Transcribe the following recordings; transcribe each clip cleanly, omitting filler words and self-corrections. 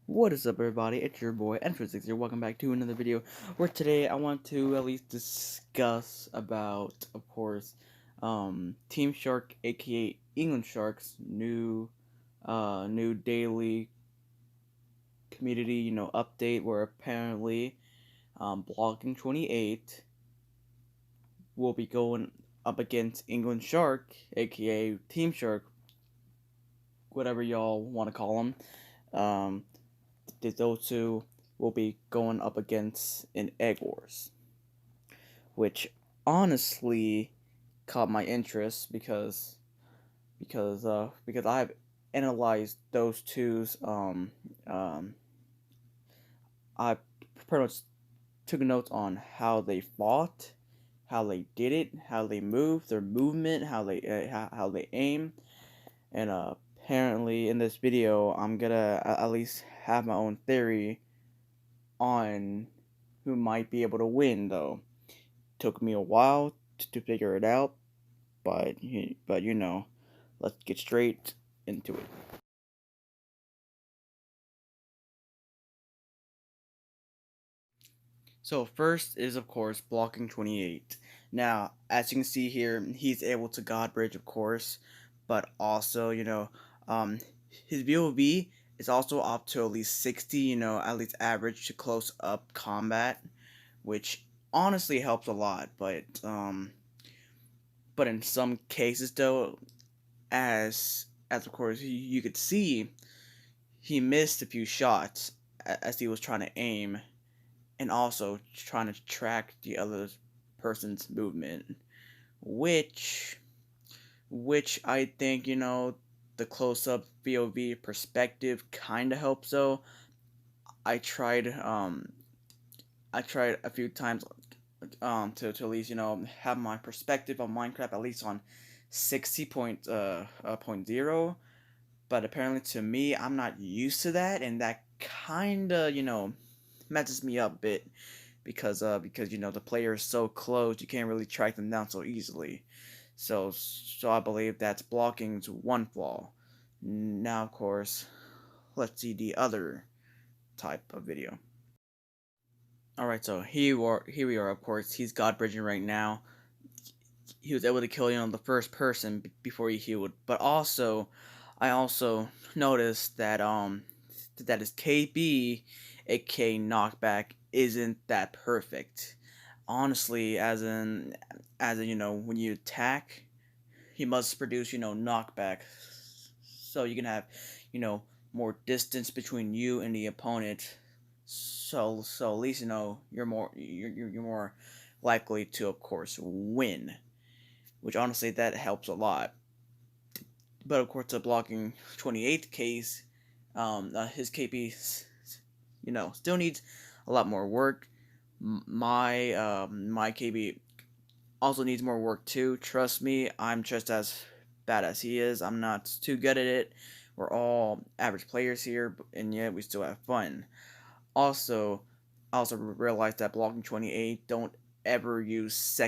What is up, everybody? It's your boy N6 here. Welcome back to another video where today I want to at least discuss about, of course, Team Shark, aka England Sharks, new daily community, update where apparently, Blocking 28 will be going up against England Shark, aka Team Shark, whatever y'all want to call them. Those two will be going up against in Egg Wars, which honestly caught my interest because I've analyzed those two's I pretty much took notes on how they fought, how they did it, how they moved, their movement, how they aim, and apparently in this video I'm gonna at least have my own theory on who might be able to win, though. Took me a while to figure it out, but let's get straight into it. So first is of course Blocking 28. Now, as you can see here, he's able to God Bridge, of course, but also um, his VOV is also up to at least 60. At least average to close up combat, which honestly helps a lot. But in some cases though, as of course you could see, he missed a few shots as he was trying to aim and also trying to track the other person's movement, which which I think the close up VOV perspective kind of helps though. I tried um I tried a few times to at least have my perspective on Minecraft at least on 60.0, but apparently to me I'm not used to that, and that kind of messes me up a bit because the player is so close you can't really track them down so easily. So I believe that's Blocking's one flaw. Now of course, let's see the other type of video. Alright, so here we are, of course. He's God bridging right now. He was able to kill the first person before he healed. But also, I also noticed that his KB, aka knockback, isn't that perfect. Honestly, as in when you attack, he must produce knockback, so you can have more distance between you and the opponent. So at least you're more likely to, of course, win, which honestly that helps a lot. But of course, the Blocking 28th case, his KP, still needs a lot more work. My KB also needs more work too. Trust me, I'm just as bad as he is. I'm not too good at it. We're all average players here, and yet we still have fun. Also, I also realized that Blocking 28 don't ever use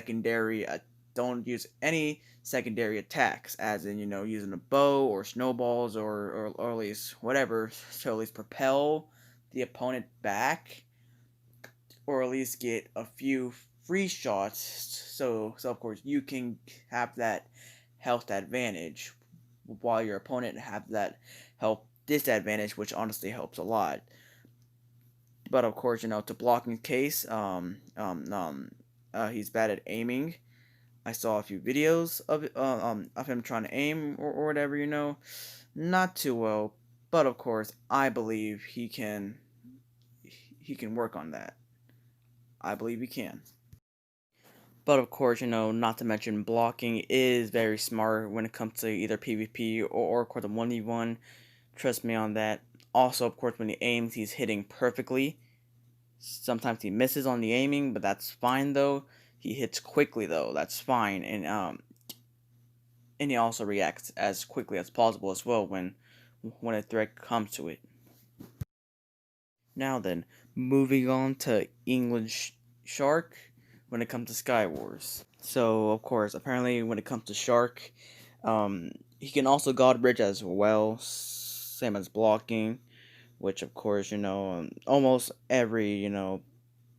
don't use any secondary attacks, as in using a bow or snowballs or at least whatever to at least propel the opponent back, or at least get a few free shots, so of course you can have that health advantage while your opponent have that health disadvantage, which honestly helps a lot. But of course, to Blocking case, he's bad at aiming. I saw a few videos of him trying to aim or whatever, not too well. But of course, I believe he can work on that. I believe he can. But of course, not to mention Blocking is very smart when it comes to either PvP or of course a 1v1. Trust me on that. Also, of course, when he aims, he's hitting perfectly. Sometimes he misses on the aiming, but that's fine though. He hits quickly though, that's fine, and he also reacts as quickly as possible as well when a threat comes to it. Now then, moving on to English Shark when it comes to Sky Wars. So of course, apparently when it comes to Shark, he can also God Bridge as well, same as Blocking. which of course, almost every,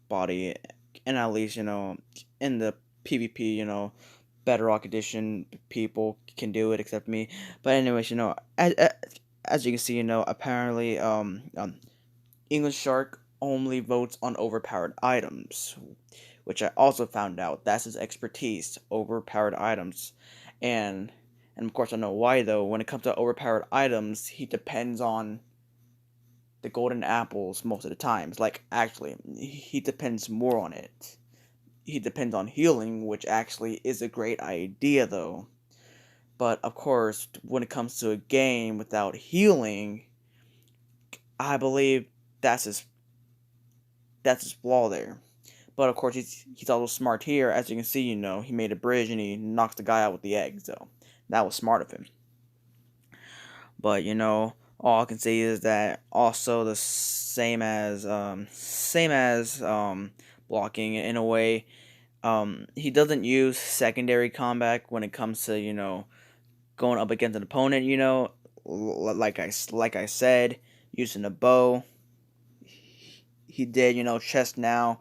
body, and at least, in the PvP, Bedrock Edition people can do it except me. But anyways, as you can see, apparently, English Shark only votes on overpowered items, which I also found out that's his expertise, overpowered items. And and of course I know why though. When it comes to overpowered items, he depends on the golden apples most of the times. Like actually, he depends more on it. He depends on healing, which actually is a great idea though. But of course, when it comes to a game without healing, I believe that's his that's his flaw there. But of course, he's also smart here. As you can see, he made a bridge and he knocks the guy out with the egg. So that was smart of him. But all I can say is that also the same as blocking in a way. He doesn't use secondary combat when it comes to going up against an opponent. Like I said, using a bow. He did chest now,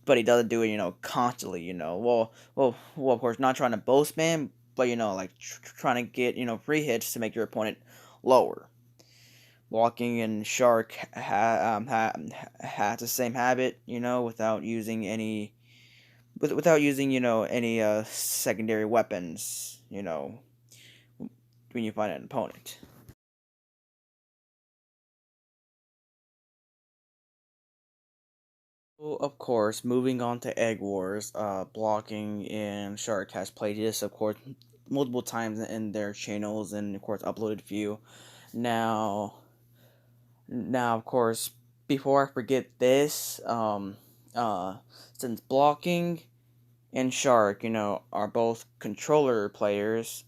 but he doesn't do it constantly. Well, of course, not trying to bow spam, but like trying to get free hits to make your opponent lower. Walking and Shark has the same habit, without using without using any secondary weapons, when you find an opponent. Well, of course, moving on to Egg Wars, Blocking and Shark has played this, of course, multiple times in their channels, and of course uploaded a few. Now, of course, before I forget this, uh, since Blocking and Shark, are both controller players,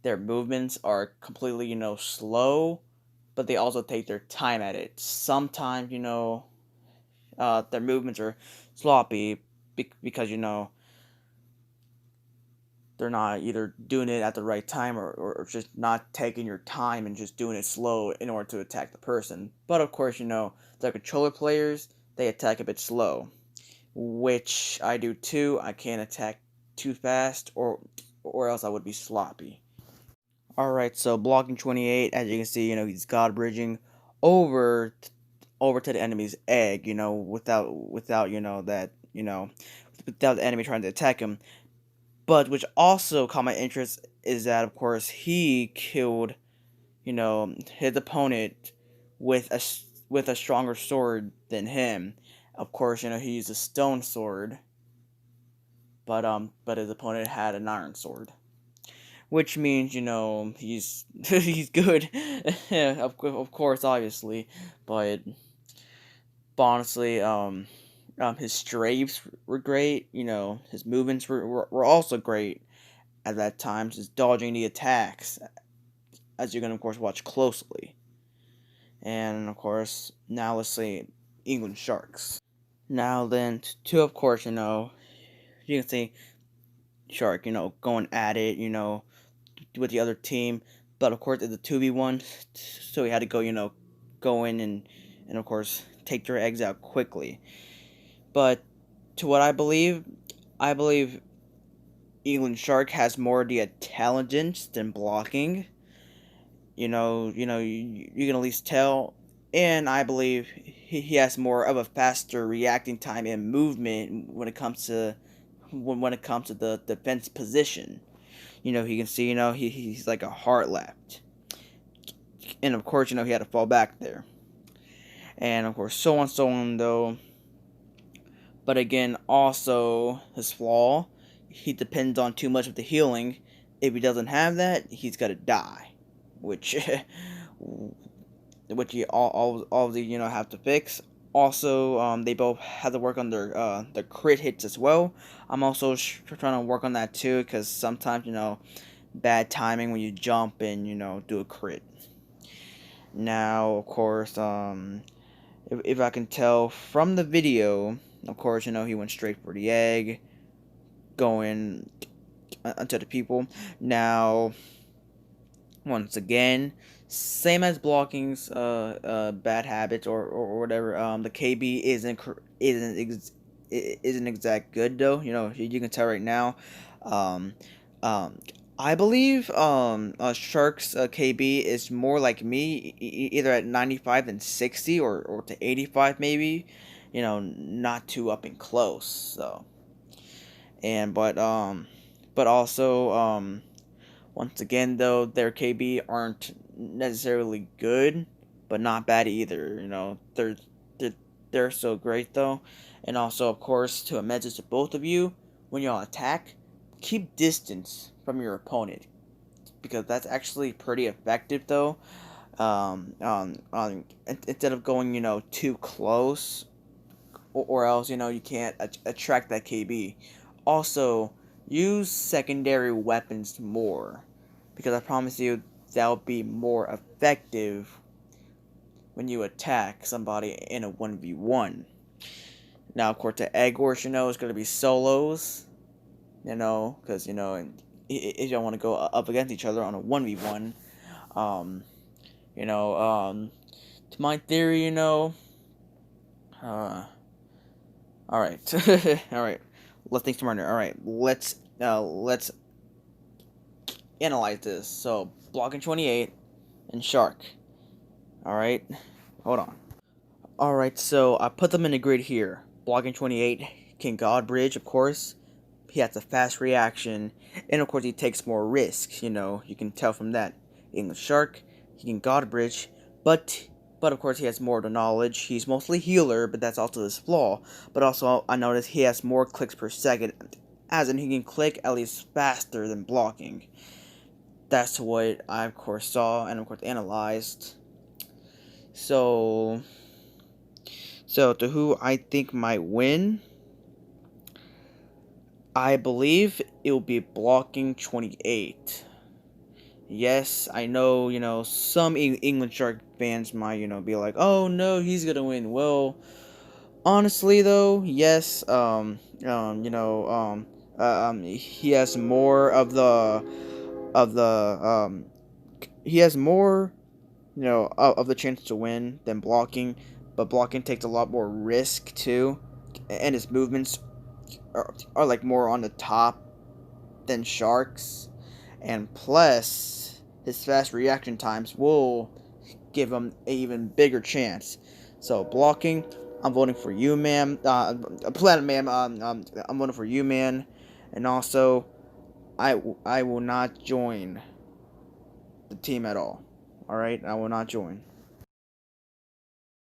their movements are completely, slow, but they also take their time at it. Sometimes, their movements are sloppy because, they're not either doing it at the right time or just not taking your time and just doing it slow in order to attack the person. But of course, the controller players, they attack a bit slow, which I do too. I can't attack too fast or else I would be sloppy. Alright, so blocking 28, as you can see, he's god bridging over over to the enemy's egg, without that, without the enemy trying to attack him. But which also caught my interest is that of course he killed, his opponent with a stronger sword than him. Of course, he used a stone sword, but his opponent had an iron sword, which means he's he's good. Of course, obviously, but honestly, his strafes were great. His movements were also great at that time, just dodging the attacks, as you're gonna of course watch closely. And of course, now let's say England Sharks. Now then, to of course, you can see Shark, going at it, with the other team. But of course, it's a 2v1, so he had to go, go in and of course take their eggs out quickly. But to what I believe England Shark has more of the intelligence than blocking. You can at least tell. And I believe he has more of a faster reacting time and movement when it comes to the defense position. He can see, he's like a heart left. And of course, he had to fall back there. And of course, so on though. But again, also his flaw, he depends on too much of the healing. If he doesn't have that, he's gonna die, which which you all the have to fix. Also, they both have to work on their crit hits as well. I'm also trying to work on that too, because sometimes bad timing when you jump and do a crit. Now, of course, if I can tell from the video, of course, he went straight for the egg, going onto the people. Now, Once again, same as blocking's bad habits or whatever. The KB isn't exact good though. You can tell right now. Um, um, I believe Shark's KB is more like me, either at 95 and 60 or to 85 maybe. Not too up and close. So and but also once again, though, their KB aren't necessarily good, but not bad either. They're they're so great though, and also of course to a message to both of you, when y'all attack, keep distance from your opponent because that's actually pretty effective though. Instead of going too close, or else you can't attract that KB. Also, use secondary weapons more because I promise you that'll be more effective when you attack somebody in a 1v1. Now, of course, the egg horse, is going to be solos, because, if you want to go up against each other on a 1v1, um, to my theory, uh, alright, alright, let's think smarter, alright, let's analyze this. So, blocking 28 and Shark. Alright, hold on. Alright, so I put them in a grid here. Blocking 28, King Godbridge, of course. He has a fast reaction, and of course he takes more risks, you can tell from that. English Shark, King Godbridge, but of course he has more of the knowledge. He's mostly healer, but that's also his flaw. But also I noticed he has more clicks per second, as in he can click at least faster than blocking. That's what I of course saw and of course analyzed. So to who I think might win, I believe it will be blocking 28. Yes, I know, some England Shark fans might, be like, "Oh no, he's gonna win." Well, honestly though, yes, he has more he has more, of the chance to win than blocking, but blocking takes a lot more risk too, and his movements are like more on the top than Sharks, and plus his fast reaction times will give him an even bigger chance. So blocking, I'm voting for you, man. Planet man, I'm voting for you, man. And also, I will not join the team at all. All right, I will not join.